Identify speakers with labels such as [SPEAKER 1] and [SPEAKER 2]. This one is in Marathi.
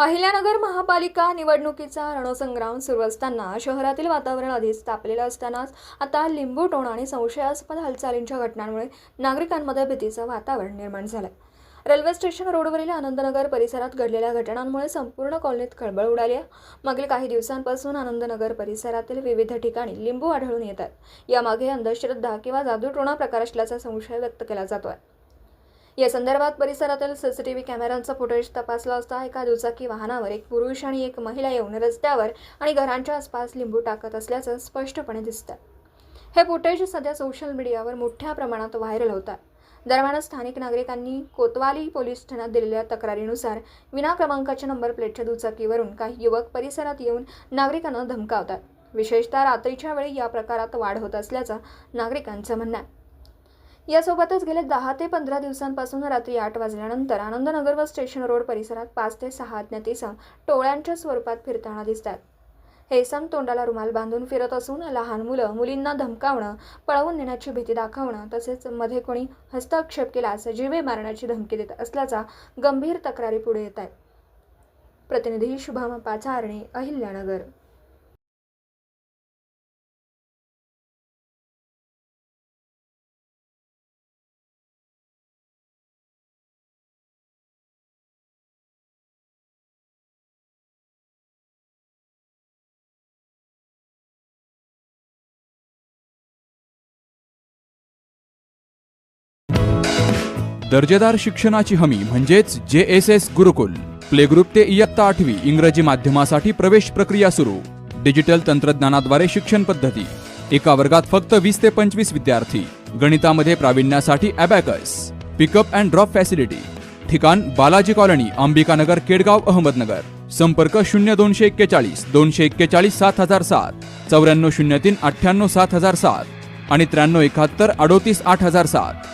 [SPEAKER 1] अहिल्यानगर महापालिका निवडणुकीचा रणसंग्राम सुरू असताना शहरातील वातावरण आधीच तापलेलं असतानाच आता लिंबूटोणा आणि संशयास्पद हालचालींच्या घटनांमुळे नागरिकांमध्ये भीतीचं वातावरण निर्माण झालंय। रेल्वे स्टेशन रोडवरील आनंदनगर परिसरात घडलेल्या घटनांमुळे संपूर्ण कॉलनीत खळबळ उडाली आहे। मागील काही दिवसांपासून आनंदनगर परिसरातील विविध ठिकाणी लिंबू आढळून येतात। यामागे अंधश्रद्धा किंवा जादूटोणा प्रकार असल्याचा संशय व्यक्त केला जातोय। या संदर्भात परिसरातील सीसीटीव्ही कॅमेऱ्यांचा फुटेज तपासला असता एका दुचाकी वाहनावर एक पुरुष आणि एक महिला येऊन रस्त्यावर आणि घरांच्या आसपास लिंबू टाकत असल्याचं स्पष्टपणे दिसतं। हे फुटेज सध्या सोशल मीडियावर मोठ्या प्रमाणात व्हायरल होतात। दरम्यान स्थानिक नागरिकांनी कोतवाली पोलीस ठाण्यात दिलेल्या तक्रारीनुसार विना क्रमांकाच्या नंबर प्लेटच्या दुचाकीवरून काही युवक परिसरात येऊन नागरिकांना धमकावतात। विशेषतः रात्रीच्या वेळी या प्रकारात वाढ होत असल्याचं नागरिकांचं म्हणणं आहे। यासोबतच गेले 10 ते 15 दिवसांपासून रात्री 8 वाजल्यानंतर आनंदनगर व स्टेशन रोड परिसरात 5 ते 6 अज्ञात इसम टोळ्यांच्या स्वरूपात फिरताना दिसतात। हे इसम तोंडाला रुमाल बांधून फिरत असून लहान मुलींना धमकावणं, पळवून नेण्याची भीती दाखवणं तसेच मध्ये कोणी हस्तक्षेप केल्यास जीवे मारण्याची धमकी देत असल्याचा गंभीर तक्रारी पुढे येत आहेत। प्रतिनिधी शुभम पाचारणे, अहिल्यानगर।
[SPEAKER 2] दर्जेदार शिक्षणाची हमी म्हणजेच JSS गुरुकुल। प्ले ग्रुप ते इयत्ता 8वी इंग्रजी माध्यमासाठी प्रवेश प्रक्रिया सुरू। डिजिटल तंत्रज्ञानाद्वारे शिक्षण पद्धती। एका वर्गात फक्त 20 ते 25 विद्यार्थी। गणितामध्ये प्रावीण्यासाठी abacus. Pickup and drop facility. ठिकाण बालाजी कॉलनी, अंबिकानगर, केडगाव, अहमदनगर। संपर्क 0241 241 7007, 9403 98 7007 आणि 9371 38 8007।